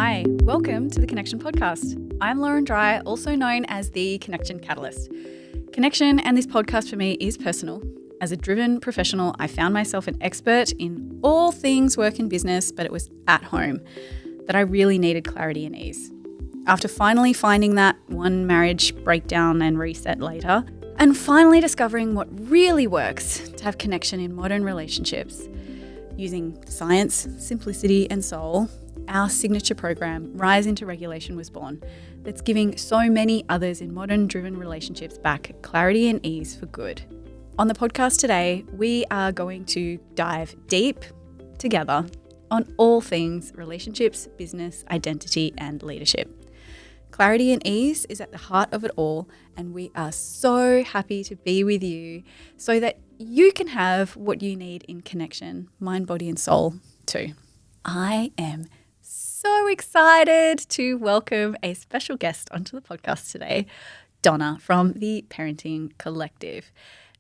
Hi, welcome to the Connection Podcast. I'm Lauren Dry, also known as the Connection Catalyst. Connection and this podcast for me is personal. As a driven professional, I found myself an expert in all things work and business, but it was at home that I really needed clarity and ease. After finally finding that, one marriage breakdown and reset later, and finally discovering what really works to have connection in modern relationships, using science, simplicity, and soul, our signature program, Rise into Regulation, was born. That's giving so many others in modern driven relationships back clarity and ease for good. On the podcast today, we are going to dive deep together on all things relationships, business, identity, and leadership. Clarity and ease is at the heart of it all, and we are so happy to be with you so that you can have what you need in connection, mind, body, and soul too. I am so excited to welcome a special guest onto the podcast today, Donna from the Parenting Collective.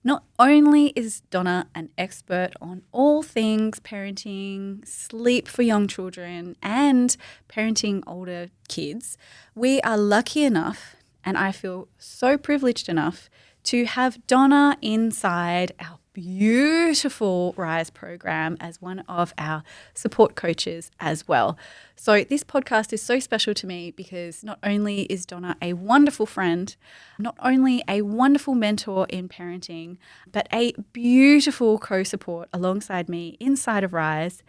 Not only is Donna an expert on all things parenting, sleep for young children, and parenting older kids, we are lucky enough, and I feel so privileged enough, to have Donna inside our beautiful Rise program as one of our support coaches as well. So this podcast is so special to me because not only is Donna a wonderful friend, not only a wonderful mentor in parenting, but a beautiful co-support alongside me inside of Rise.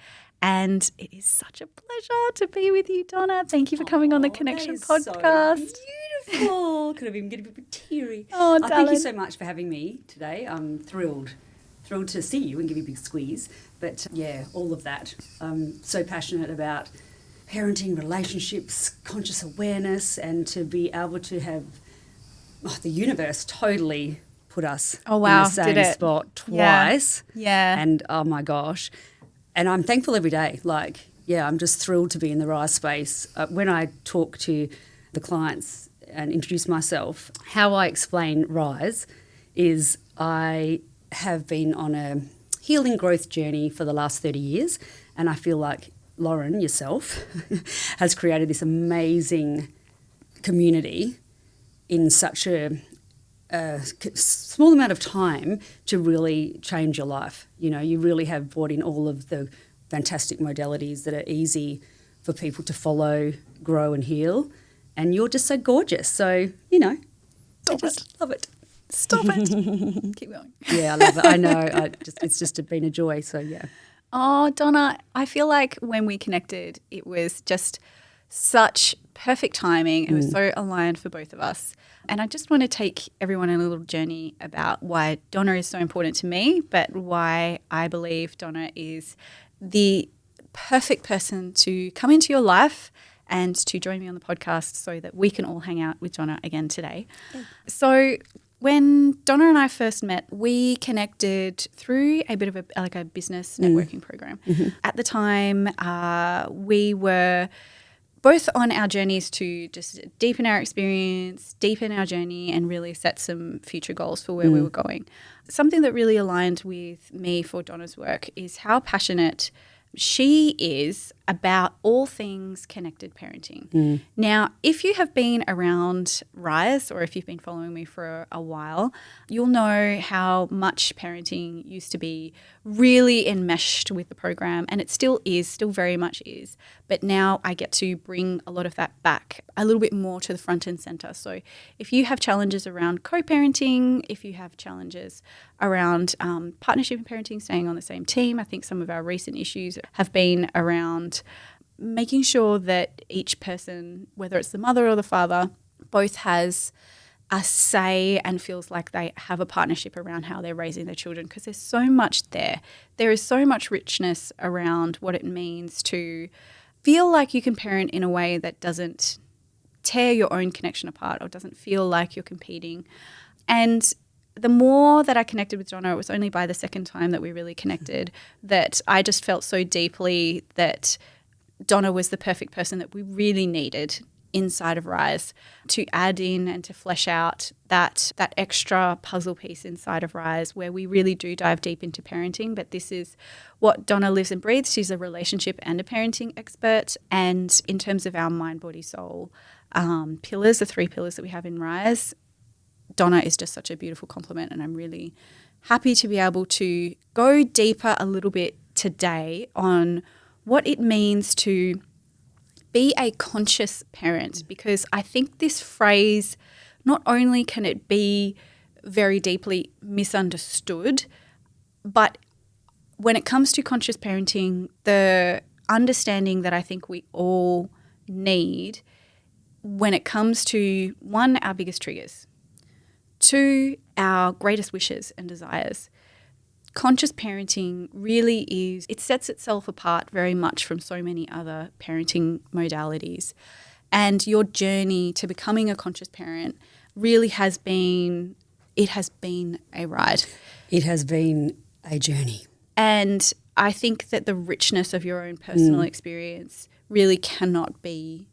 And it is such a pleasure to be with you, Donna. Thank you for coming on the Connection podcast. So beautiful. Could have even get a bit teary. Oh, darling. Thank you so much for having me today. I'm thrilled to see you and give you a big squeeze. But yeah, all of that. I'm so passionate about parenting, relationships, conscious awareness, and to be able to have the universe totally put us in the same spot twice. Yeah. And oh my gosh. And I'm thankful every day. I'm just thrilled to be in the Rise space. When I talk to the clients and introduce myself, how I explain Rise is I have been on a healing growth journey for the last 30 years, and I feel like Lauren, yourself, has created this amazing community in such a small amount of time to really change your life. You know, you really have brought in all of the fantastic modalities that are easy for people to follow, grow and heal. And you're just so gorgeous. So, you know, I just love it. Stop it. Keep going. Yeah, I love it. I know. It's just been a joy. So, yeah. Oh, Donna, I feel like when we connected, it was just such perfect timing. It was so aligned for both of us. And I just want to take everyone on a little journey about why Donna is so important to me, but why I believe Donna is the perfect person to come into your life and to join me on the podcast so that we can all hang out with Donna again today. Yeah. So when Donna and I first met, we connected through a bit of a business networking program. Mm-hmm. At the time, we were both on our journeys to just deepen our experience, deepen our journey, and really set some future goals for where we were going. Something that really aligned with me for Donna's work is how passionate she is about all things connected parenting. Now, if you have been around Rise or if you've been following me for a while, you'll know how much parenting used to be really enmeshed with the program, and it still very much is. But now I get to bring a lot of that back a little bit more to the front and center. So if you have challenges around co-parenting, if you have challenges around partnership and parenting, staying on the same team, I think some of our recent issues have been around making sure that each person, whether it's the mother or the father, both has a say and feels like they have a partnership around how they're raising their children, because there's so much there. There is so much richness around what it means to feel like you can parent in a way that doesn't tear your own connection apart or doesn't feel like you're competing. And the more that I connected with Donna, it was only by the second time that we really connected that I just felt so deeply that Donna was the perfect person that we really needed inside of Rise to add in and to flesh out that extra puzzle piece inside of Rise where we really do dive deep into parenting. But this is what Donna lives and breathes. She's a relationship and a parenting expert. And in terms of our mind, body, soul pillars, the 3 pillars that we have in Rise, Donna is just such a beautiful complement, and I'm really happy to be able to go deeper a little bit today on what it means to be a conscious parent, because I think this phrase, not only can it be very deeply misunderstood, but when it comes to conscious parenting, the understanding that I think we all need when it comes to, 1, our biggest triggers, 2, our greatest wishes and desires. Conscious parenting really is, it sets itself apart very much from so many other parenting modalities. And your journey to becoming a conscious parent really has been a ride. It has been a journey. And I think that the richness of your own personal experience really cannot be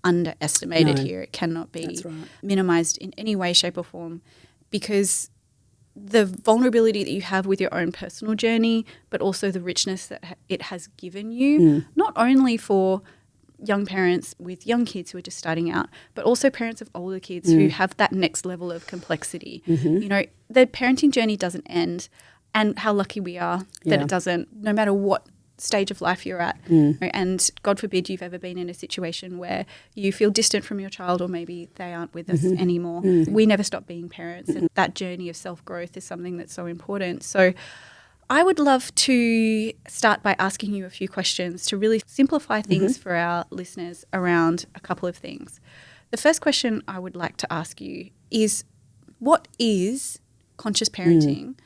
underestimated here. It cannot be minimized in any way, shape or form, because the vulnerability that you have with your own personal journey, but also the richness that it has given you, not only for young parents with young kids who are just starting out, but also parents of older kids who have that next level of complexity. You know, the parenting journey doesn't end, and how lucky we are that it doesn't, no matter what stage of life you're at. Right? And God forbid you've ever been in a situation where you feel distant from your child, or maybe they aren't with us anymore. We never stop being parents, and that journey of self-growth is something that's so important. So I would love to start by asking you a few questions to really simplify things for our listeners around a couple of things. The first question I would like to ask you is, what is conscious parenting?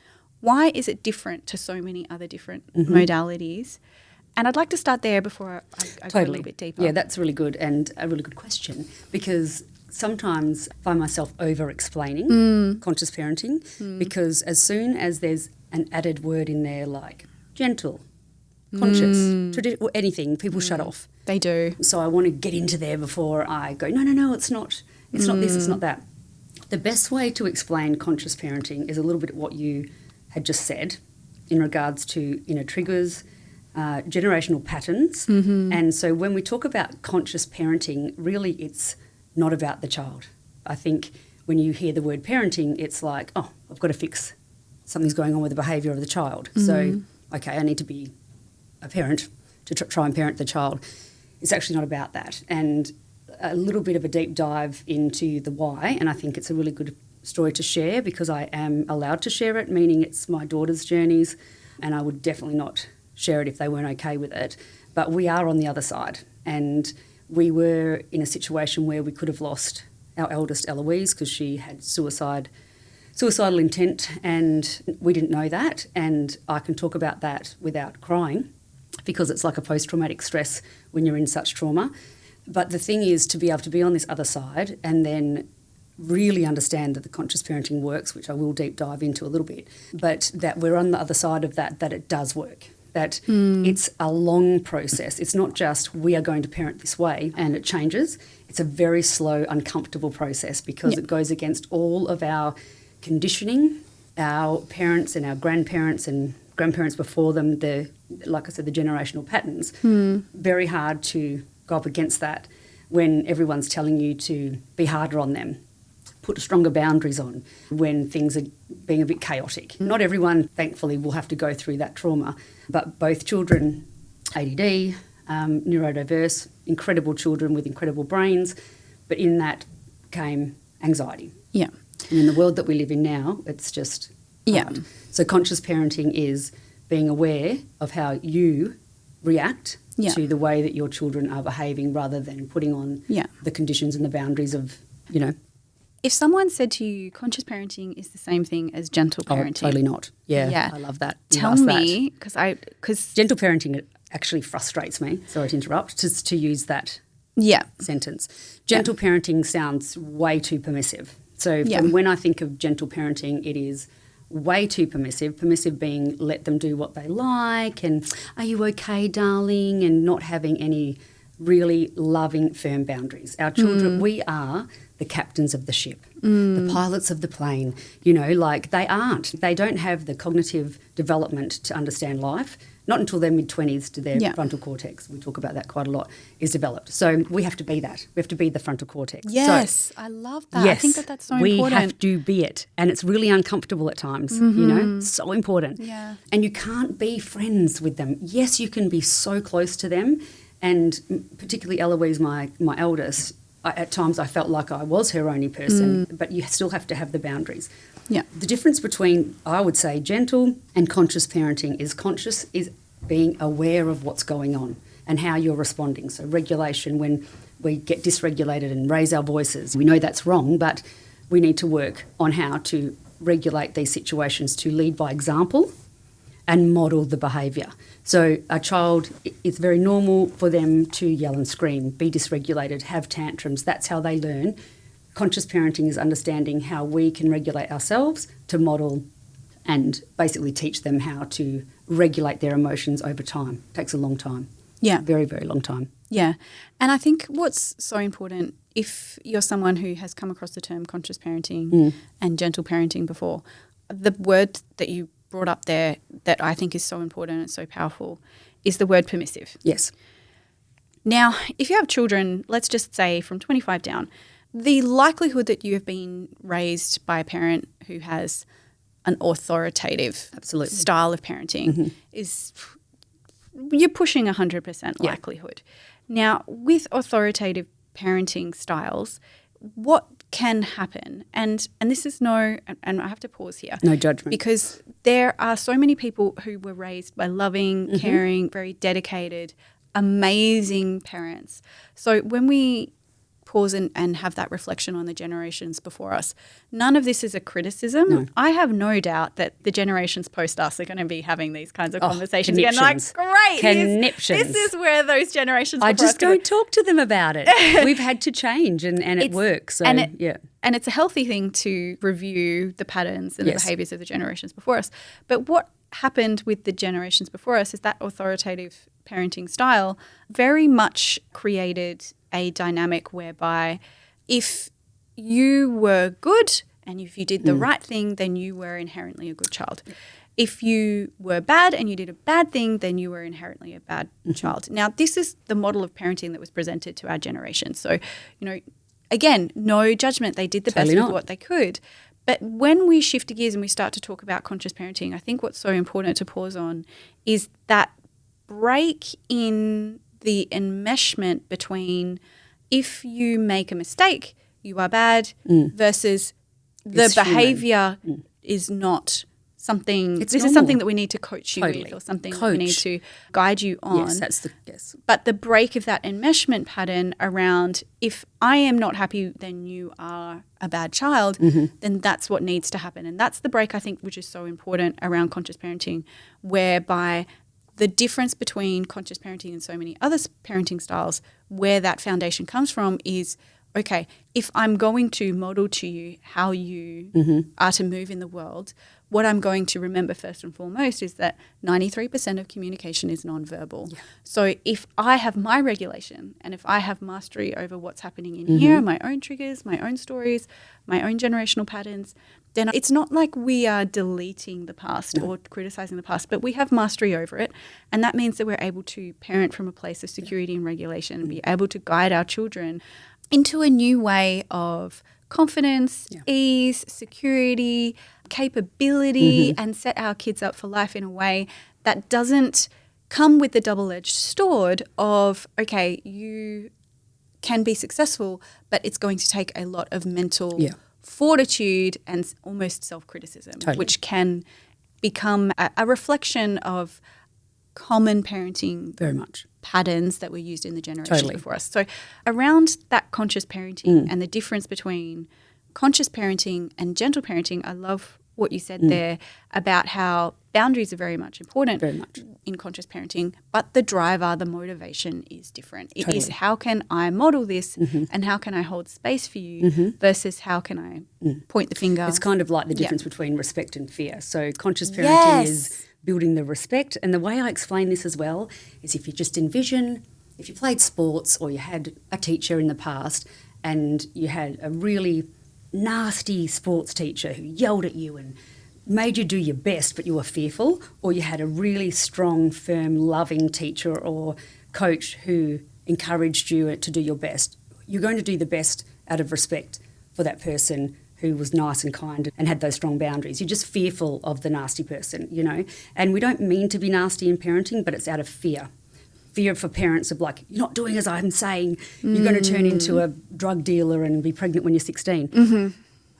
Why is it different to so many other different modalities? And I'd like to start there before I go a little bit deeper. Yeah, that's really good, and a really good question, because sometimes I find myself over-explaining conscious parenting because as soon as there's an added word in there like gentle, conscious, or anything, people shut off. They do. So I want to get into there before I go, no, it's not. It's not this, it's not that. The best way to explain conscious parenting is a little bit what you had just said in regards to inner triggers, generational patterns. And so when we talk about conscious parenting, really it's not about the child. I think when you hear the word parenting, it's like, oh, I've got to fix something's going on with the behaviour of the child. So, okay, I need to be a parent to try and parent the child. It's actually not about that. And a little bit of a deep dive into the why, and I think it's a really good story to share because I am allowed to share it, meaning it's my daughter's journeys, and I would definitely not share it if they weren't okay with it. But we are on the other side, and we were in a situation where we could have lost our eldest Eloise because she had suicidal intent, and we didn't know that. And I can talk about that without crying because it's like a post-traumatic stress when you're in such trauma. But the thing is to be able to be on this other side and then really understand that the conscious parenting works, which I will deep dive into a little bit, but that we're on the other side of that it does work, that it's a long process. It's not just we are going to parent this way and it changes. It's a very slow, uncomfortable process because it goes against all of our conditioning, our parents and our grandparents and grandparents before them, like I said, the generational patterns. Very hard to go up against that when everyone's telling you to be harder on them, put stronger boundaries on when things are being a bit chaotic. Not everyone, thankfully, will have to go through that trauma, but both children, ADD, neurodiverse, incredible children with incredible brains, but in that came anxiety. Yeah. And in the world that we live in now, it's just hard. So conscious parenting is being aware of how you react to the way that your children are behaving rather than putting on the conditions and the boundaries of, If someone said to you, conscious parenting is the same thing as gentle parenting. Oh, totally not. Yeah. I love that. Tell me, because gentle parenting actually frustrates me. Sorry to interrupt, just to use that sentence. Gentle parenting sounds way too permissive. So when I think of gentle parenting, it is way too permissive. Permissive being let them do what they like and are you okay, darling, and not having any really loving, firm boundaries. Our children, we are the captains of the ship, the pilots of the plane. You know, like they aren't. They don't have the cognitive development to understand life. Not until their mid-20s do their frontal cortex, we talk about that quite a lot, is developed. So we have to be that. We have to be the frontal cortex. Yes, I love that. Yes, I think that's so we important. have to be it. And it's really uncomfortable at times, you know, so important. Yeah. And you can't be friends with them. Yes, you can be so close to them. And particularly Eloise, my eldest, at times I felt like I was her only person, but you still have to have the boundaries. Yeah. The difference between, I would say, gentle and conscious parenting is conscious is being aware of what's going on and how you're responding. So regulation, when we get dysregulated and raise our voices, we know that's wrong, but we need to work on how to regulate these situations to lead by example and model the behaviour. So a child, it's very normal for them to yell and scream, be dysregulated, have tantrums. That's how they learn. Conscious parenting is understanding how we can regulate ourselves to model and basically teach them how to regulate their emotions over time. It takes a long time. Yeah. Very, very long time. Yeah. And I think what's so important, if you're someone who has come across the term conscious parenting and gentle parenting before, the word that you brought up there that I think is so important and so powerful is the word permissive. Yes. Now, if you have children, let's just say from 25 down, the likelihood that you have been raised by a parent who has an authoritative style of parenting is, you're pushing 100% likelihood. Now, with authoritative parenting styles, what can happen? And this is and I have to pause here. No judgment. Because there are so many people who were raised by loving, caring, very dedicated, amazing parents. So when we pause and have that reflection on the generations before us, none of this is a criticism. No. I have no doubt that the generations post us are going to be having these kinds of conversations again. Like, great, conniptions. This is where those generations. I just don't talk to them about it. We've had to change, and it works. So, and it's a healthy thing to review the patterns and the behaviours of the generations before us. But what happened with the generations before us is that authoritative parenting style very much created a dynamic whereby if you were good and if you did the right thing, then you were inherently a good child. If you were bad and you did a bad thing, then you were inherently a bad child. Now, this is the model of parenting that was presented to our generation. So, you know, again, no judgment. They did the best with what they could. But when we shift gears and we start to talk about conscious parenting, I think what's so important to pause on is that break in the enmeshment between if you make a mistake, you are bad, versus the behaviour is not something. This is something that we need to coach you with, or something that we need to guide you on. Yes. But the break of that enmeshment pattern around if I am not happy, then you are a bad child, then that's what needs to happen. And that's the break, I think, which is so important around conscious parenting, whereby the difference between conscious parenting and so many other parenting styles, where that foundation comes from is, okay, if I'm going to model to you how you are to move in the world, what I'm going to remember first and foremost is that 93% of communication is nonverbal. Yeah. So if I have my regulation and if I have mastery over what's happening in here, my own triggers, my own stories, my own generational patterns, then it's not like we are deleting the past or criticizing the past, but we have mastery over it. And that means that we're able to parent from a place of security and regulation and be able to guide our children into a new way of confidence, ease, security, capability, and set our kids up for life in a way that doesn't come with the double-edged sword of, okay, you can be successful, but it's going to take a lot of mental fortitude and almost self-criticism, which can become a reflection of common parenting very much patterns that were used in the generation before us. So around that conscious parenting and the difference between conscious parenting and gentle parenting, I love what you said there about how boundaries are very much important in conscious parenting, but the driver, the motivation is different. It is how can I model this and how can I hold space for you versus how can I point the finger. It's kind of like the difference between respect and fear. So conscious parenting is building the respect. And the way I explain this as well is if you just envision if you played sports or you had a teacher in the past and you had a really nasty sports teacher who yelled at you and made you do your best but you were fearful, or you had a really strong, firm, loving teacher or coach who encouraged you to do your best, you're going to do the best out of respect for that person who was nice and kind and had those strong boundaries. You're just fearful of the nasty person, you know. And we don't mean to be nasty in parenting, but it's out of fear. Fear for parents of like, you're not doing as I'm saying, you're going to turn into a drug dealer and be pregnant when you're 16. Mm-hmm.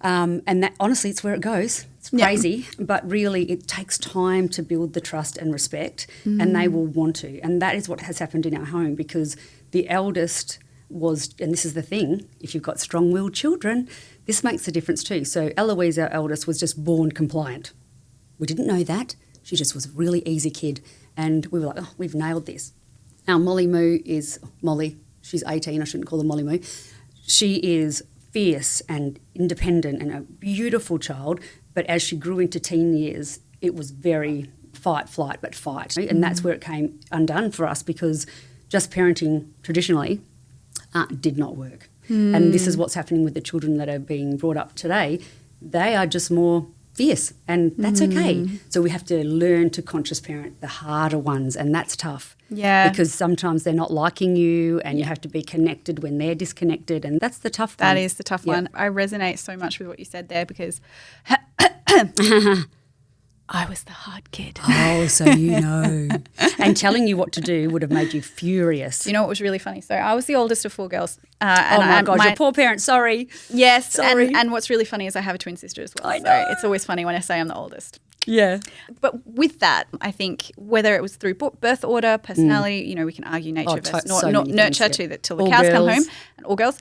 And that, honestly, it's where it goes. It's crazy, but really it takes time to build the trust and respect, and they will want to. And that is what has happened in our home, because the eldest was, and this is the thing, if you've got strong-willed children, this makes a difference too. So Eloise, our eldest, was just born compliant. We didn't know that. She just was a really easy kid. And we were like, oh, we've nailed this. Now, Molly Moo is Molly. She's 18. I shouldn't call her Molly Moo. She is fierce and independent and a beautiful child. But as she grew into teen years, it was very fight, flight, but fight. And that's where it came undone for us, because just parenting traditionally did not work. And this is what's happening with the children that are being brought up today. They are just more fierce, and that's okay. So we have to learn to conscious parent the harder ones, and that's tough. Yeah. Because sometimes they're not liking you, and you have to be connected when they're disconnected, and that's the tough one. That is the tough one. I resonate so much with what you said there, because I was the hard kid. Oh, so you know. And telling you what to do would have made you furious. You know what was really funny? So I was the oldest of 4 girls. Oh, my God, your poor parents, sorry. Yes, Sorry. and what's really funny is I have a twin sister as well. I know. So it's always funny when I say I'm the oldest. Yeah. But with that, I think whether it was through birth order, personality, you know, we can argue nature versus nurture till the All cows come girls. home, and all girls.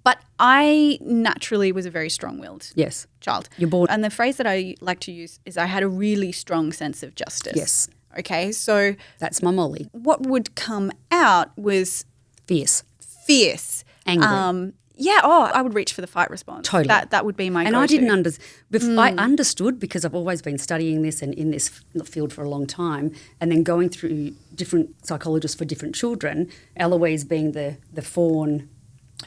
But I naturally was a very strong-willed child. You're born. And the phrase that I like to use is I had a really strong sense of justice. Yes. Okay, so That's my Molly. what would come out was Fierce. Angry. I would reach for the fight response. Totally. That would be my And go-to. I didn't I understood, because I've always been studying this and in this field for a long time, and then going through different psychologists for different children, Eloise being the fawn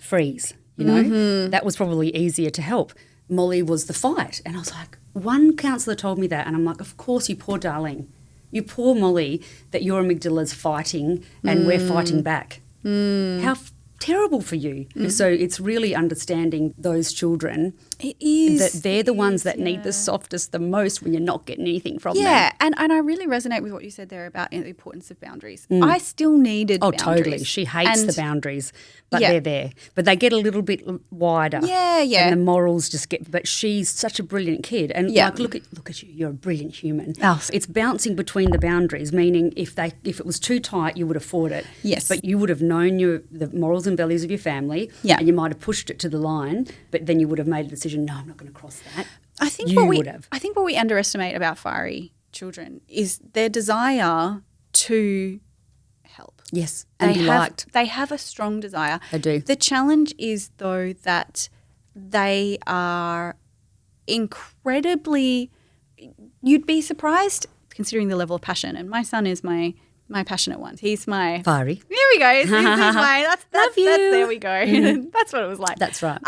freeze, you know, that was probably easier to help. Molly was the fight. And I was like, one counsellor told me that, and I'm like, of course, you poor darling. You poor Molly, that your amygdala's fighting and we're fighting back. How terrible for you. So it's really understanding those children. It is. That they're the ones that need the softest the most when you're not getting anything from them. Yeah, and I really resonate with what you said there about the importance of boundaries. I still needed boundaries. Totally. She hates the boundaries, but they're there. But they get a little bit wider. Yeah. And the morals just get – but she's such a brilliant kid. And like, look at you. You're a brilliant human. Oh. It's bouncing between the boundaries, meaning if it was too tight, you would have fought it. Yes. But you would have known the morals and values of your family, and you might have pushed it to the line, but then you would have made a decision, no, I'm not going to cross that. I think what we underestimate about fiery children is their desire to help. Yes, and be liked. They have a strong desire. They do. The challenge is, though, that they are incredibly – you'd be surprised considering the level of passion. And my son is my passionate one. He's my – Fiery. There we go. He's my – that's there we go. That's what it was like. That's right.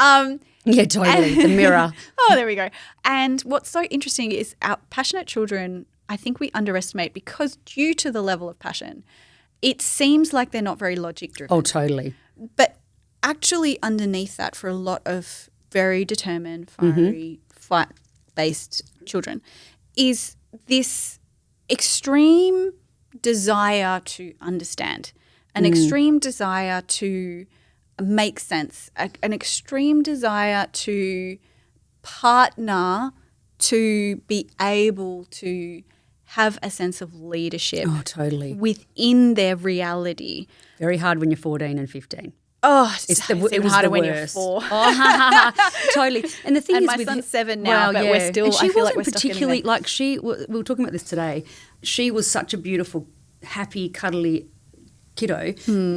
Yeah, totally. The mirror. Oh, there we go. And what's so interesting is our passionate children, I think we underestimate, because due to the level of passion, it seems like they're not very logic driven. Oh, totally. But actually underneath that, for a lot of very determined, fiery, fight-based children, is this extreme desire to understand, an extreme desire to make sense, an extreme desire to partner, to be able to have a sense of leadership. Oh, totally. Within their reality. Very hard when you're 14 and 15. Oh, it's even harder when worst. you're 4. Totally. And the thing and is, my with son's 7 now, but we're still. And she I feel wasn't like we're particularly stuck like we were talking about this today. She was such a beautiful, happy, cuddly kiddo,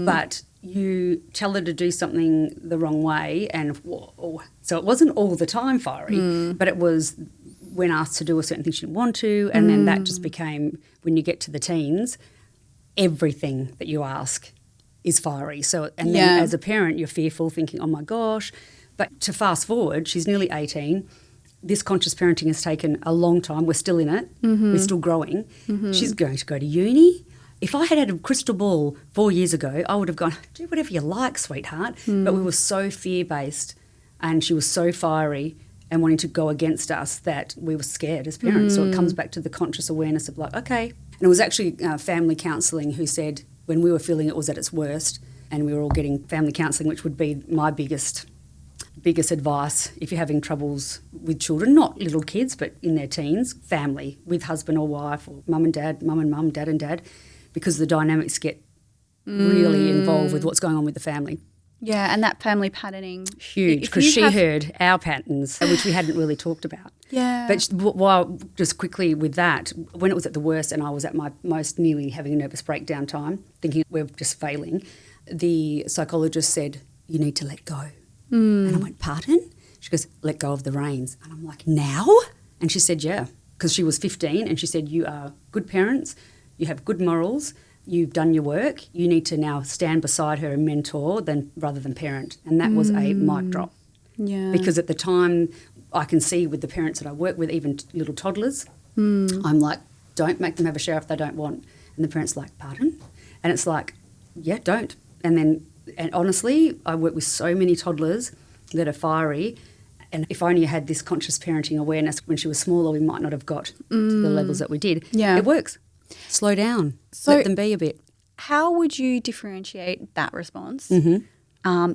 but you tell her to do something the wrong way, and so it wasn't all the time fiery, but it was when asked to do a certain thing she didn't want to, and then that just became, when you get to the teens, everything that you ask is fiery. So, and then as a parent, you're fearful, thinking, oh my gosh. But to fast forward, she's nearly 18. This conscious parenting has taken a long time. We're still in it. We're still growing. She's going to go to uni. If I had had a crystal ball 4 years ago, I would have gone, do whatever you like, sweetheart. But we were so fear-based and she was so fiery and wanting to go against us that we were scared as parents. So it comes back to the conscious awareness of like, okay. And it was actually family counselling who said when we were feeling it was at its worst and we were all getting family counselling, which would be my biggest advice if you're having troubles with children, not little kids, but in their teens, family, with husband or wife or mum and mum, dad and dad, because the dynamics get really involved with what's going on with the family. Yeah, and that family patterning. Huge, because she heard our patterns, which we hadn't really talked about. Yeah. But while just quickly with that, when it was at the worst and I was at my most nearly having a nervous breakdown time, thinking we're just failing, the psychologist said, you need to let go. And I went, pardon? She goes, let go of the reins. And I'm like, now? And she said, yeah, because she was 15 and she said, you are good parents, you have good morals, you've done your work, you need to now stand beside her and mentor rather than parent. And that was a mic drop. Yeah. Because at the time, I can see with the parents that I work with, even little toddlers, I'm like, don't make them have a shower if they don't want. And the parent's like, pardon? And it's like, yeah, don't. And honestly, I work with so many toddlers that are fiery, and if only you had this conscious parenting awareness when she was smaller, we might not have got to the levels that we did. Yeah. It works. Slow down. So let them be a bit. How would you differentiate that response?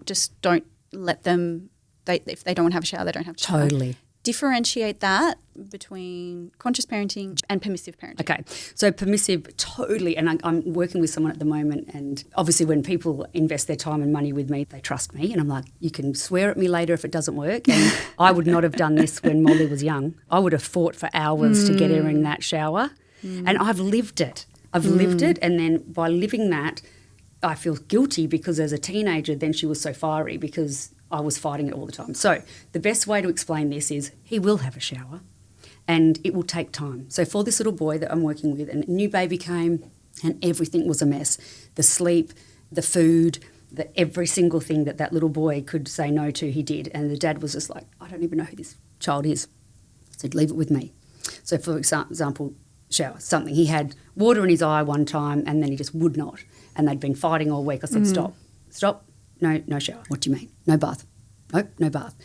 Just don't let them, if they don't want to have a shower, they don't have to shower. Totally. Differentiate that between conscious parenting and permissive parenting. Okay, so permissive, totally, and I'm working with someone at the moment, and obviously when people invest their time and money with me, they trust me, and I'm like, you can swear at me later if it doesn't work, and I would not have done this when Molly was young. I would have fought for hours to get her in that shower, and I've lived it. And then by living that, I feel guilty because as a teenager, then she was so fiery because I was fighting it all the time. So the best way to explain this is he will have a shower and it will take time. So for this little boy that I'm working with, and a new baby came and everything was a mess. The sleep, the food, every single thing that little boy could say no to, he did. And the dad was just like, I don't even know who this child is. I said, leave it with me. So for example, shower, something. He had water in his eye one time and then he just would not. And they'd been fighting all week. I said, stop. No shower. What do you mean? No bath. Nope, no bath.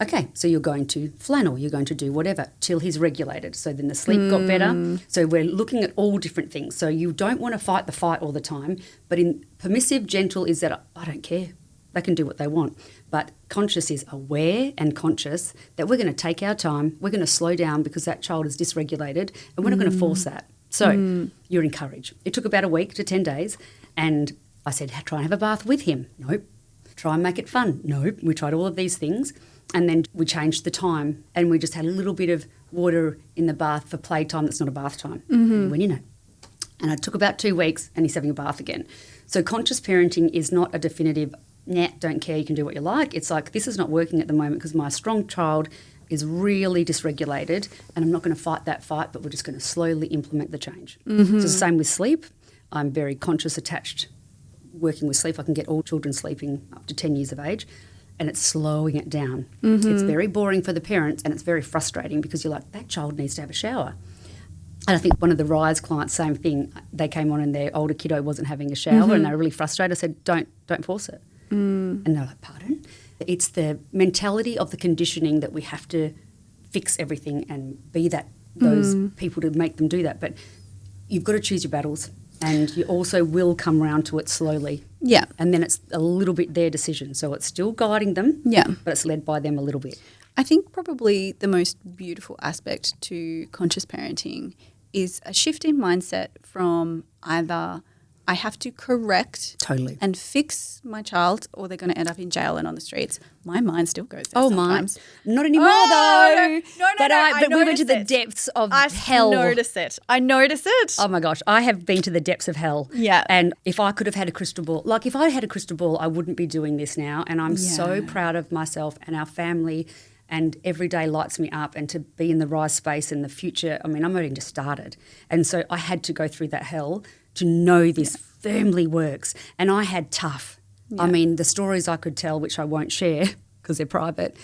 Okay, so you're going to flannel, you're going to do whatever till he's regulated. So then the sleep got better. So we're looking at all different things. So you don't want to fight the fight all the time, but in permissive, gentle is that I don't care. They can do what they want. But conscious is aware and conscious that we're going to take our time, we're going to slow down because that child is dysregulated and we're not going to force that. So you're encouraged. It took about a week to 10 days and I said, try and have a bath with him. Nope. Try and make it fun. Nope. We tried all of these things and then we changed the time and we just had a little bit of water in the bath for playtime that's not a bath time. He went in it. And it took about 2 weeks and he's having a bath again. So conscious parenting is not a definitive, don't care, you can do what you like. It's like, this is not working at the moment because my strong child is really dysregulated and I'm not going to fight that fight, but we're just going to slowly implement the change. So it's the same with sleep. I'm very conscious attached working with sleep. I can get all children sleeping up to 10 years of age and it's slowing it down. It's very boring for the parents and it's very frustrating because you're like, that child needs to have a shower. And I think one of the Rise clients, same thing, they came on and their older kiddo wasn't having a shower and they were really frustrated. I said, don't force it. And they're like, pardon? It's the mentality of the conditioning that we have to fix everything and be those people to make them do that. But you've got to choose your battles and you also will come round to it slowly. Yeah. And then it's a little bit their decision. So it's still guiding them, but it's led by them a little bit. I think probably the most beautiful aspect to conscious parenting is a shift in mindset from either I have to correct and fix my child or they're going to end up in jail and on the streets. My mind still goes there sometimes. Not anymore though. No, but we went to the depths of hell. I notice it. Oh my gosh, I have been to the depths of hell. Yeah. And if I could have had a crystal ball, if I had a crystal ball, I wouldn't be doing this now. And I'm so proud of myself and our family. And every day lights me up and to be in the Rise space in the future, I mean, I'm only just started. And so I had to go through that hell to know this firmly works. And I had tough. Yeah. I mean, the stories I could tell, which I won't share because they're private,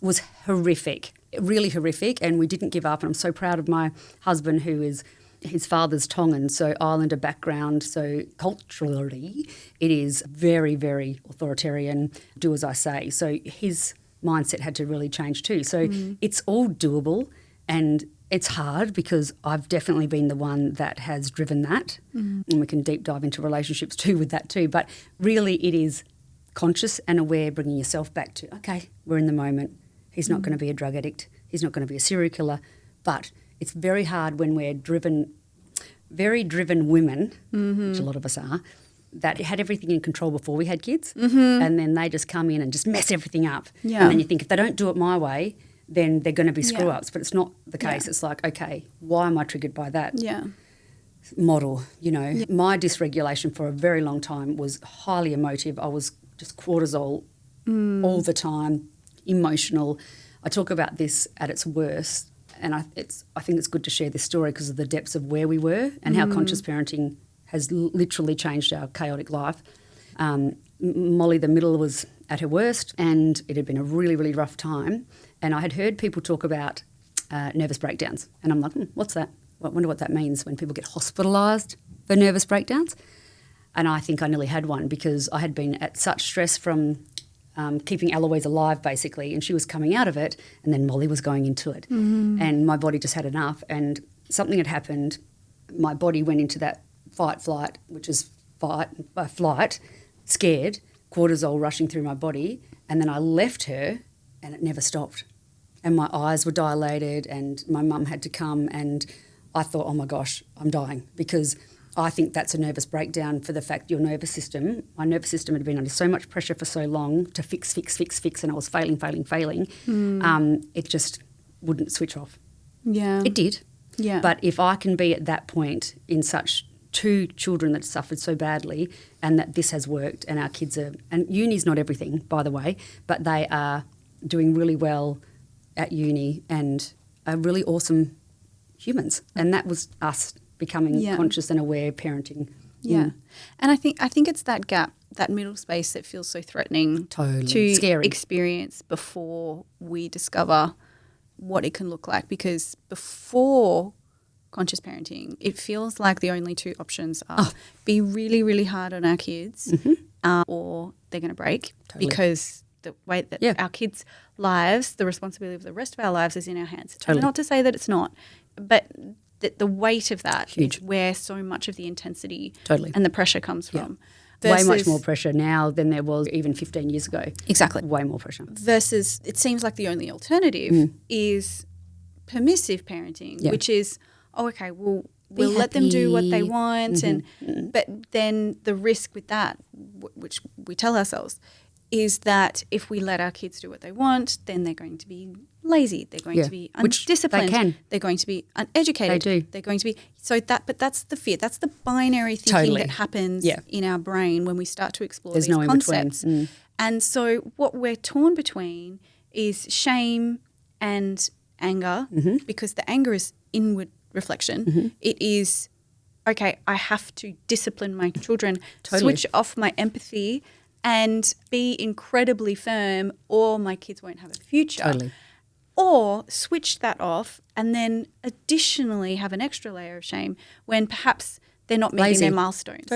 was horrific, really horrific, and we didn't give up. And I'm so proud of my husband, who is his father's Tongan, so Islander background. So culturally, it is very, very authoritarian, do as I say. So his mindset had to really change too. So it's all doable, and it's hard because I've definitely been the one that has driven that. And we can deep dive into relationships too with that too. But really it is conscious and aware, bringing yourself back to, okay, we're in the moment. He's not going to be a drug addict. He's not going to be a serial killer. But it's very hard when we're driven, very driven women, which a lot of us are, that had everything in control before we had kids, and then they just come in and just mess everything up. Yeah. And then you think, if they don't do it my way, then they're going to be screw-ups. But it's not the case. It's like, okay, why am I triggered by that model? You know, my dysregulation for a very long time was highly emotive. I was just cortisol all the time, emotional. I talk about this at its worst, and I think it's good to share this story because of the depths of where we were and how conscious parenting has literally changed our chaotic life. Molly, the middle, was at her worst, and it had been a really, really rough time. And I had heard people talk about nervous breakdowns, and I'm like, what's that? I wonder what that means when people get hospitalised for nervous breakdowns. And I think I nearly had one because I had been at such stress from keeping Eloise alive, basically, and she was coming out of it, and then Molly was going into it. And my body just had enough, and something had happened. My body went into that fight-flight, which is flight, scared, cortisol rushing through my body, and then I left her, and it never stopped. And my eyes were dilated, and my mum had to come, and I thought, oh my gosh, I'm dying, because I think that's a nervous breakdown for the fact my nervous system had been under so much pressure for so long to fix, and I was failing. It just wouldn't switch off. Yeah. It did. Yeah. But if I can be at that point in such two children that suffered so badly, and that this has worked, and our kids are, and uni's not everything, by the way, but they are doing really well at uni and are really awesome humans. And that was us becoming conscious and aware parenting. Yeah. And I think it's that gap, that middle space that feels so threatening to scary. Experience before we discover what it can look like. Because before conscious parenting, it feels like the only two options are be really, really hard on our kids or they're going to break because the way that our kids' lives, the responsibility of the rest of our lives is in our hands. Totally. Not to say that it's not, but the weight of that is where so much of the intensity and the pressure comes from. Way much more pressure now than there was even 15 years ago. Exactly. Way more pressure. Versus it seems like the only alternative is permissive parenting, which is, we'll let them do what they want. But then the risk with that, which we tell ourselves, is that if we let our kids do what they want, then they're going to be lazy. They're going to be undisciplined. They're going to be uneducated. They do. They're going to be but that's the fear. That's the binary thinking that happens in our brain when we start to explore these concepts. And so what we're torn between is shame and anger, because the anger is inward reflection. It is, okay, I have to discipline my children, switch off my empathy and be incredibly firm, or my kids won't have a future. Or switch that off and then additionally have an extra layer of shame when perhaps they're not meeting their milestones.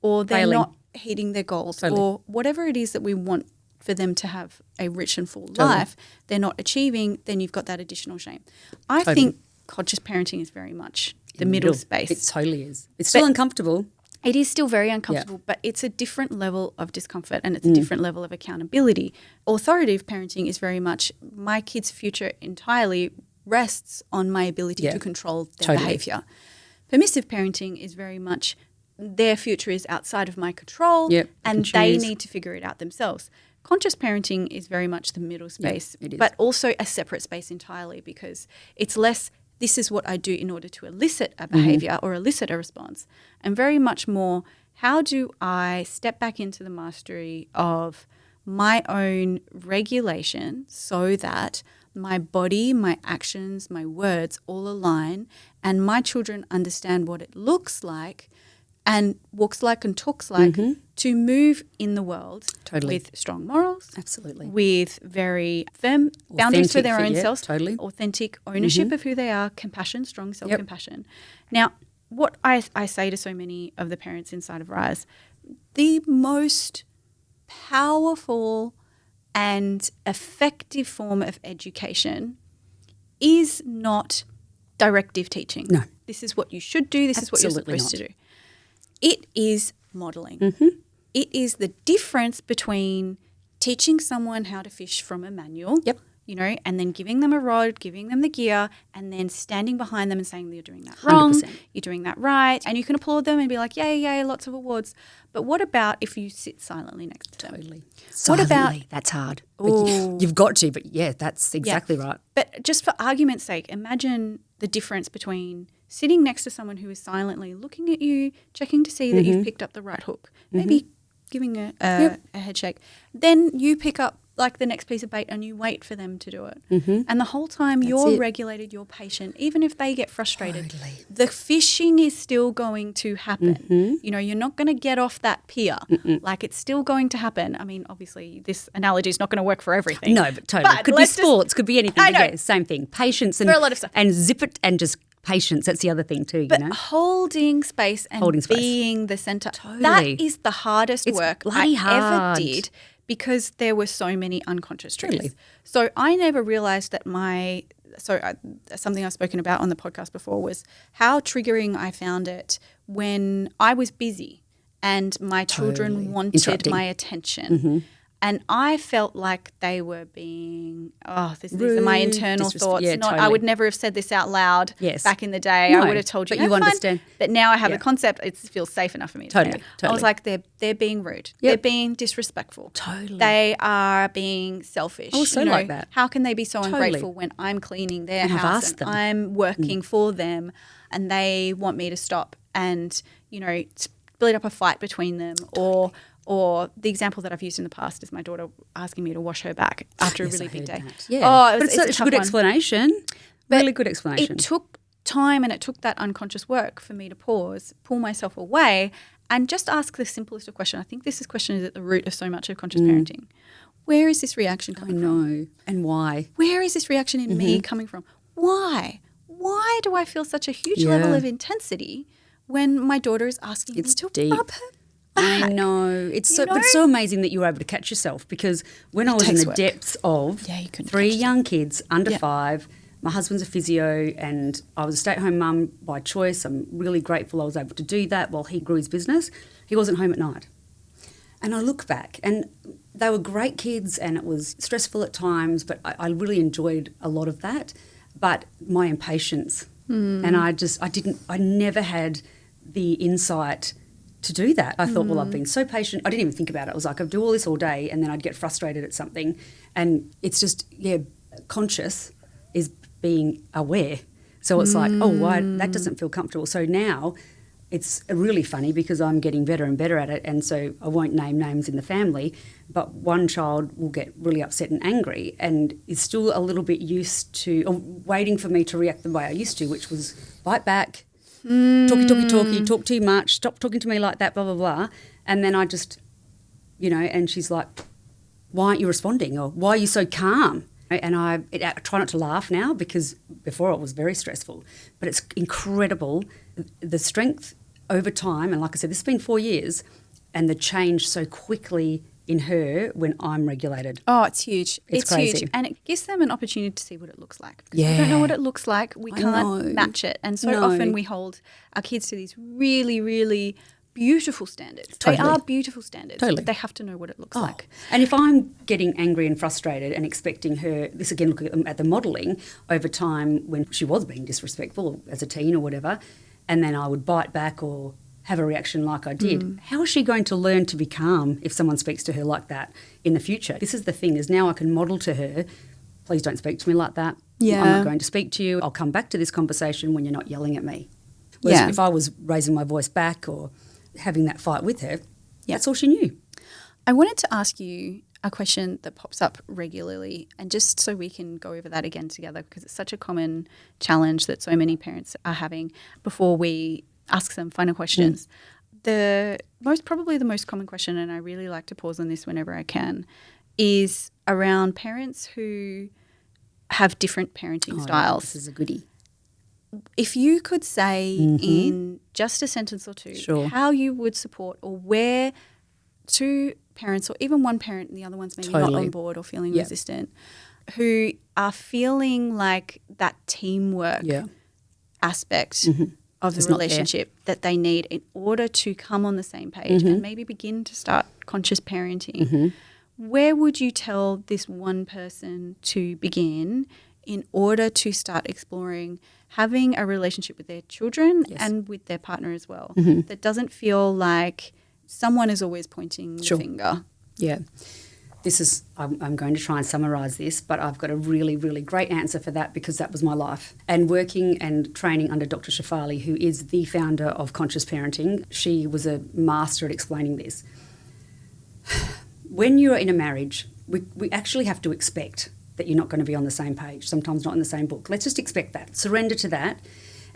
Or they're not hitting their goals or whatever it is that we want for them to have a rich and full life, they're not achieving, then you've got that additional shame. I think conscious parenting is very much the middle space. It totally is. It's still uncomfortable. It is still very uncomfortable, but it's a different level of discomfort and it's a different level of accountability. Authoritative parenting is very much my kid's future entirely rests on my ability to control their behaviour. Permissive parenting is very much their future is outside of my control and they need to figure it out themselves. Conscious parenting is very much the middle space, but also a separate space entirely, because it's less this is what I do in order to elicit a behaviour or elicit a response, and very much more how do I step back into the mastery of my own regulation so that my body, my actions, my words all align and my children understand what it looks like and walks like and talks like to move in the world Totally. with strong morals, Absolutely. with very firm boundaries for their own selves, totally. authentic ownership of who they are, compassion, strong self-compassion. Now, what I say to so many of the parents inside of Rise, the most powerful and effective form of education is not directive teaching. No. This is what you should do. This is what you're supposed to do. It is modelling. It is the difference between teaching someone how to fish from a manual, and then giving them a rod, giving them the gear, and then standing behind them and saying you're doing that wrong, 100%. you're doing that right, and you can applaud them and be like, yay, yay, lots of awards. But what about if you sit silently next to them? Totally. What about that's hard. But you've got to, but that's exactly right. But just for argument's sake, imagine the difference between sitting next to someone who is silently looking at you, checking to see that you've picked up the right hook, maybe giving a head shake. Then you pick up like the next piece of bait and you wait for them to do it. And the whole time you're regulated, you're patient. Even if they get frustrated, the fishing is still going to happen. You're not going to get off that pier. Like it's still going to happen. I mean, obviously this analogy is not going to work for everything. No, but totally. But could be sports, could be anything. I know. Yeah, same thing. Patience and, for a lot of stuff. And zip it and just patience. That's the other thing too, But holding space and being the centre, that is the hardest work I ever did. Because there were so many unconscious truths. Totally. So I never realised that something I've spoken about on the podcast before was how triggering I found it when I was busy and my children wanted my attention. And I felt like they were being, these are my internal thoughts. I would never have said this out loud back in the day. No, I would have told you, but you understand. But now I have a concept. It feels safe enough for me to say it. I was like, they're being rude. They're being disrespectful. Totally. They are being selfish. I was so like that. How can they be so ungrateful when I'm cleaning their house and I'm working for them and they want me to stop and, split up a fight between them or the example that I've used in the past is my daughter asking me to wash her back after a really big day. Yeah. But it's such a good explanation. Really good explanation. It took time and it took that unconscious work for me to pause, pull myself away and just ask the simplest of questions. I think this question is at the root of so much of conscious parenting. Where is this reaction coming from? And why? Where is this reaction in me coming from? Why? Why do I feel such a huge level of intensity when my daughter is asking me to rub her? I know. It's so amazing that you were able to catch yourself because when I was in the depths of 3 young kids under 5, my husband's a physio and I was a stay-at-home mum by choice. I'm really grateful I was able to do that while he grew his business. He wasn't home at night. And I look back and they were great kids and it was stressful at times, but I really enjoyed a lot of that. But my impatience and I never had the insight to do that. I thought, well, I've been so patient. I didn't even think about it. I was like, I'd do all this all day and then I'd get frustrated at something. And it's just, conscious is being aware. So it's like, why that doesn't feel comfortable. So now it's really funny because I'm getting better and better at it. And so I won't name names in the family, but one child will get really upset and angry and is still a little bit used to, or waiting for me to react the way I used to, which was bite back, talky, talk too much, stop talking to me like that, blah, blah, blah. And then I just, and she's like, why aren't you responding? Or why are you so calm? And I try not to laugh now because before it was very stressful. But it's incredible, the strength over time. And like I said, this has been 4 years and the change so quickly in her when I'm regulated. Oh, it's huge. It's crazy. Huge. And it gives them an opportunity to see what it looks like. Because we don't know what it looks like. We can't match it. And so often we hold our kids to these really, really beautiful standards. Totally. They are beautiful standards. Totally. But they have to know what it looks like. And if I'm getting angry and frustrated and expecting her, this again, looking at the modelling over time when she was being disrespectful as a teen or whatever, and then I would bite back or have a reaction like I did, how is she going to learn to be calm if someone speaks to her like that in the future? This is the thing, is now I can model to her, please don't speak to me like that. Yeah. I'm not going to speak to you. I'll come back to this conversation when you're not yelling at me. Whereas if I was raising my voice back or having that fight with her, that's all she knew. I wanted to ask you a question that pops up regularly, and just so we can go over that again together, because it's such a common challenge that so many parents are having before we ask them final questions. probably the most common question, and I really like to pause on this whenever I can, is around parents who have different parenting styles. This is a goodie. If you could say in just a sentence or two how you would support, or where two parents, or even one parent and the other one's maybe not on board or feeling resistant, who are feeling like that teamwork aspect of the relationship that they need in order to come on the same page and maybe begin to start conscious parenting, where would you tell this one person to begin in order to start exploring having a relationship with their children and with their partner as well that doesn't feel like someone is always pointing the finger? Yeah. I'm going to try and summarise this, but I've got a really, really great answer for that because that was my life. And working and training under Dr. Shafali, who is the founder of Conscious Parenting, she was a master at explaining this. When you're in a marriage, we actually have to expect that you're not going to be on the same page, sometimes not in the same book. Let's just expect that, surrender to that.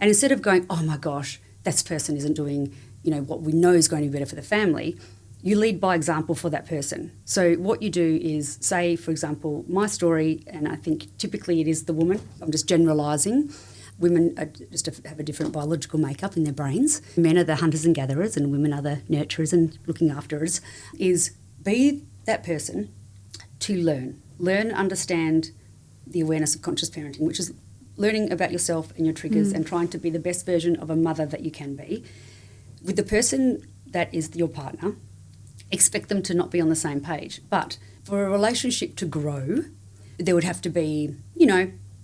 And instead of going, oh my gosh, this person isn't doing, what we know is going to be better for the family, you lead by example for that person. So what you do is say, for example, my story, and I think typically it is the woman, I'm just generalising. Women have a different biological makeup in their brains. Men are the hunters and gatherers and women are the nurturers and looking afterers, is be that person to learn, understand the awareness of conscious parenting, which is learning about yourself and your triggers and trying to be the best version of a mother that you can be. With the person that is your partner, expect them to not be on the same page. But for a relationship to grow, there would have to be,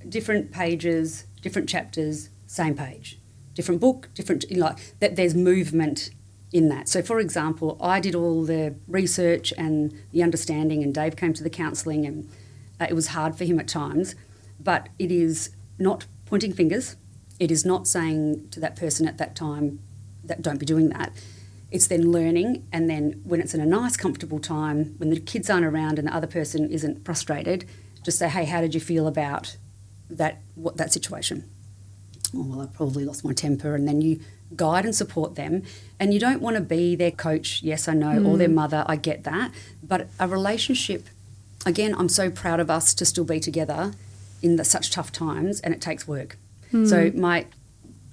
different pages, different chapters, same page. Different book, that there's movement in that. So, for example, I did all the research and the understanding, and Dave came to the counselling, and it was hard for him at times, but it is not pointing fingers. It is not saying to that person at that time that don't be doing that. It's then learning, and then when it's in a nice, comfortable time, when the kids aren't around and the other person isn't frustrated, just say, hey, how did you feel about that situation? Oh, well, I probably lost my temper. And then you guide and support them. And you don't want to be their coach, yes, I know, or their mother, I get that. But a relationship, again, I'm so proud of us to still be together in such tough times, and it takes work. So my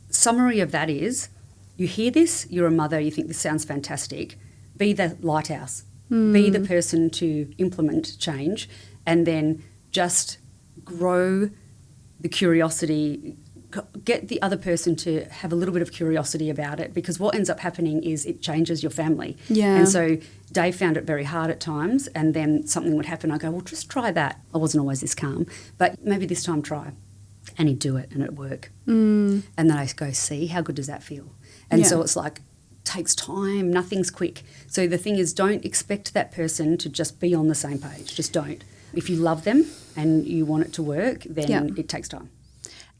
summary of that is, you hear this, you're a mother, you think this sounds fantastic, be the lighthouse, be the person to implement change, and then just grow the curiosity, get the other person to have a little bit of curiosity about it, because what ends up happening is it changes your family. Yeah. And so Dave found it very hard at times, and then something would happen. I go, well, just try that. I wasn't always this calm, but maybe this time try. And he'd do it and it'd work. And then I go, see, how good does that feel? And so it's like, takes time, nothing's quick. So the thing is, don't expect that person to just be on the same page. Just don't. If you love them and you want it to work, then it takes time.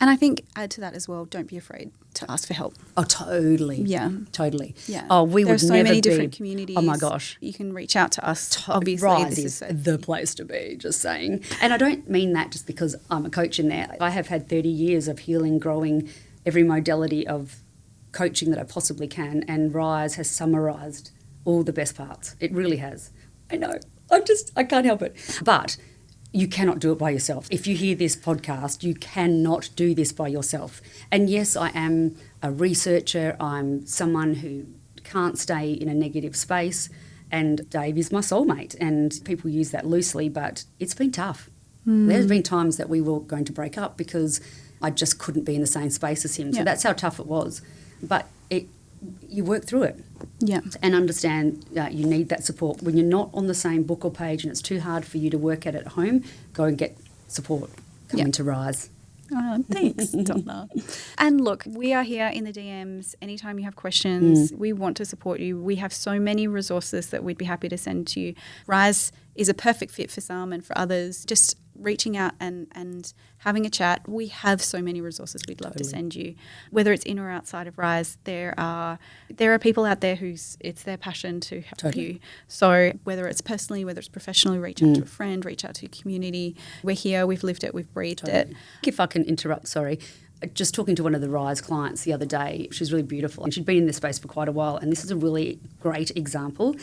And I think add to that as well, don't be afraid to ask for help. Oh, totally. Yeah. Totally. Yeah. Oh, we would never be. There's so many different communities. Oh, my gosh. You can reach out to us. Obviously, Rise is the place to be, just saying. And I don't mean that just because I'm a coach in there. I have had 30 years of healing, growing every modality of coaching that I possibly can, and Rise has summarised all the best parts. It really has. I know. I can't help it. But you cannot do it by yourself. If you hear this podcast, you cannot do this by yourself. And yes, I am a researcher. I'm someone who can't stay in a negative space. And Dave is my soulmate. And people use that loosely, but it's been tough. There's been times that we were going to break up because I just couldn't be in the same space as him. So that's how tough it was. But you work through it. Yeah. And understand you need that support. When you're not on the same book or page and it's too hard for you to work at home, go and get support. Come into Rise. Oh, thanks, Donna. And look, we are here in the DMs. Anytime you have questions, we want to support you. We have so many resources that we'd be happy to send to you. Rise is a perfect fit for some, and for others, just reaching out and having a chat. We have so many resources we'd love to send you, whether it's in or outside of Rise. There are people out there it's their passion to help you. So whether it's personally, whether it's professionally, reach out to a friend, reach out to your community. We're here, we've lived it, we've breathed it. If I can interrupt, sorry. just talking to one of the Rise clients the other day. She's really beautiful and she'd been in this space for quite a while, and this is a really great example.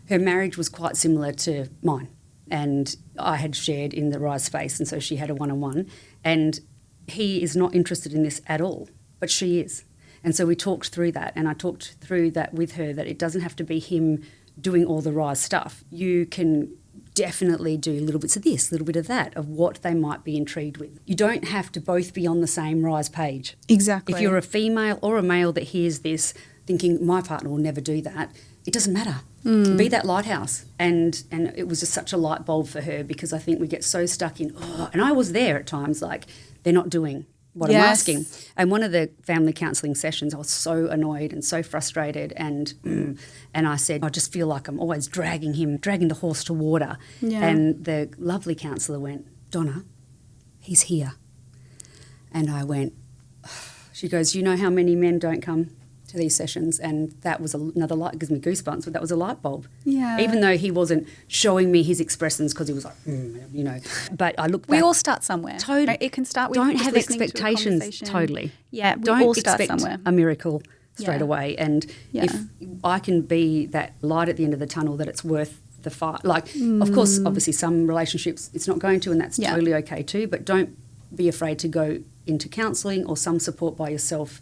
Her marriage was quite similar to mine, and I had shared in the Rise space, and so she had a one-on-one, and he is not interested in this at all, but she is. And so we talked through that, and I talked through that with her, that it doesn't have to be him doing all the Rise stuff. You can definitely do little bits of this, little bit of that, of what they might be intrigued with. You don't have to both be on the same Rise page. Exactly. If you're a female or a male that hears this thinking, my partner will never do that, it doesn't matter. Be that lighthouse. And it was just such a light bulb for her, because I think we get so stuck in, and I was there at times, like, they're not doing what I'm asking. And one of the family counselling sessions, I was so annoyed and so frustrated, and I said, I just feel like I'm always dragging the horse to water. Yeah. And the lovely counsellor went, Donna, he's here. And I went, she goes, you know how many men don't come to these sessions? And that was another light, gives me goosebumps, but that was a light bulb. Yeah. Even though he wasn't showing me his expressions, because he was like, you know. But I look back. We all start somewhere. Totally. Right? It can start with don't just have listening expectations. to a conversation. Totally. Yeah, we don't all start expect somewhere. a miracle straight Yeah. away. And Yeah. if I can be that light at the end of the tunnel, that it's worth the fight. Like, of course, obviously some relationships it's not going to, and that's totally okay too. But don't be afraid to go into counselling or some support by yourself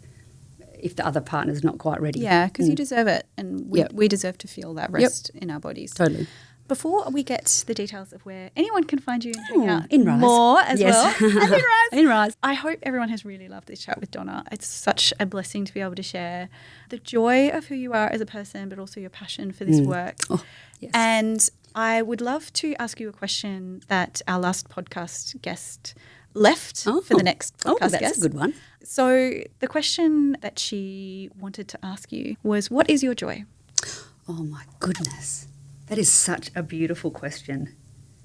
if the other partner's not quite ready. Yeah, because you deserve it, and we deserve to feel that rest in our bodies. Totally. Before we get the details of where anyone can find you and hang out in Rise. more as Yes. well, and in Rise. In Rise. I hope everyone has really loved this chat with Donna. It's such a blessing to be able to share the joy of who you are as a person, but also your passion for this work. Oh, yes. And I would love to ask you a question that our last podcast guest left for the next podcast that's guest. a good one. So the question that she wanted to ask you was, what is your joy? Oh, my goodness. That is such a beautiful question.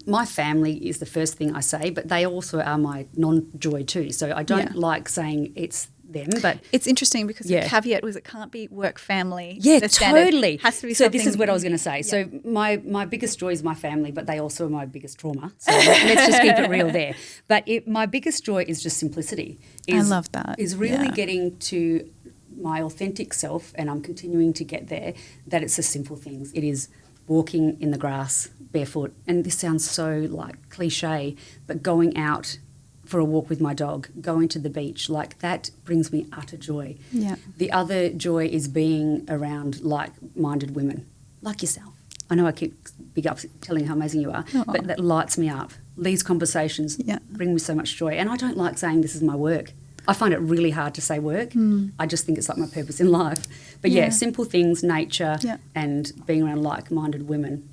My family is the first thing I say, but they also are my non-joy too. So I don't like saying it's them, but it's interesting because the caveat was it can't be work family. Yeah, the standard. totally. Has to be so something. this is what I was going to say. So my biggest joy is my family, but they also are my biggest trauma. So let's just keep it real there. But my biggest joy is just simplicity. I love that. Is really getting to my authentic self, and I'm continuing to get there, that it's the simple things. It is walking in the grass barefoot, and this sounds so like cliche, but going out for a walk with my dog, going to the beach, like that brings me utter joy. Yeah. The other joy is being around like-minded women, like yourself. I know I keep big up telling how amazing you are, but that lights me up. These conversations bring me so much joy. And I don't like saying this is my work. I find it really hard to say work. I just think it's like my purpose in life. But simple things, nature, and being around like-minded women,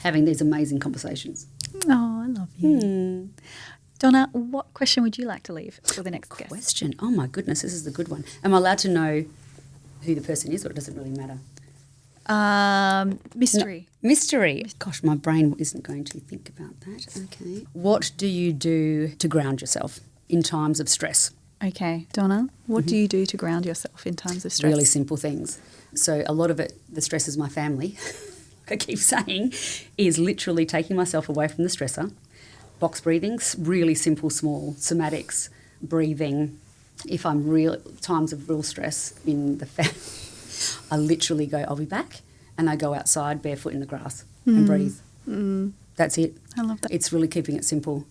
having these amazing conversations. Oh, I love you. Donna, what question would you like to leave for the next guest? Question? Oh, my goodness, this is a good one. Am I allowed to know who the person is, or it doesn't really matter? Mystery. No, mystery. Gosh, my brain isn't going to think about that. Okay. What do you do to ground yourself in times of stress? Okay, Donna, what do you do to ground yourself in times of stress? Really simple things. So a lot of it, the stress is my family, I keep saying, is literally taking myself away from the stressor. Box breathing, really simple, small somatics, breathing. If I'm times of real stress in the family, I literally go, I'll be back, and I go outside barefoot in the grass and breathe. That's it. I love that. It's really keeping it simple.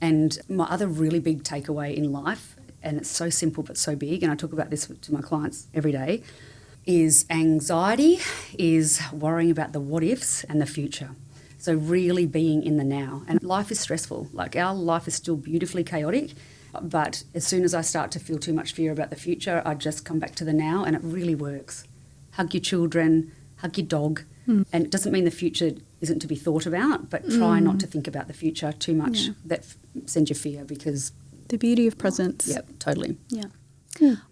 And my other really big takeaway in life, and it's so simple but so big, and I talk about this to my clients every day, is anxiety, is worrying about the what ifs and the future. So really being in the now. And life is stressful. Like, our life is still beautifully chaotic, but as soon as I start to feel too much fear about the future, I just come back to the now, and it really works. Hug your children, hug your dog. And it doesn't mean the future isn't to be thought about, but try not to think about the future too much. That sends you fear, because... The beauty of presence. Yep, totally. Yeah.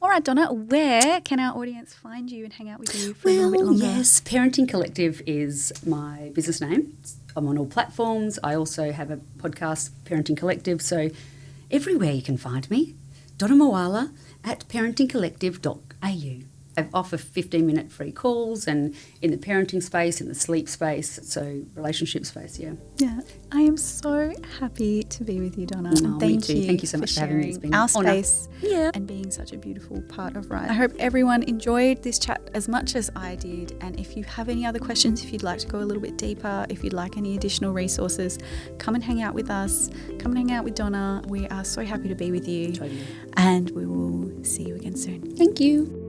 All right, Donna, where can our audience find you and hang out with you for a little bit longer? Yes, Parenting Collective is my business name. I'm on all platforms. I also have a podcast, Parenting Collective, so everywhere you can find me. Donna Moala at parentingcollective.au. I offer 15-minute free calls, and in the parenting space, in the sleep space, so relationship space, yeah. Yeah. I am so happy to be with you, Donna. And Thank you so much for having me. It's been our an honour. space and being such a beautiful part of Rise. I hope everyone enjoyed this chat as much as I did. And if you have any other questions, if you'd like to go a little bit deeper, if you'd like any additional resources, come and hang out with us. Come and hang out with Donna. We are so happy to be with you. Totally. And we will see you again soon. Thank you.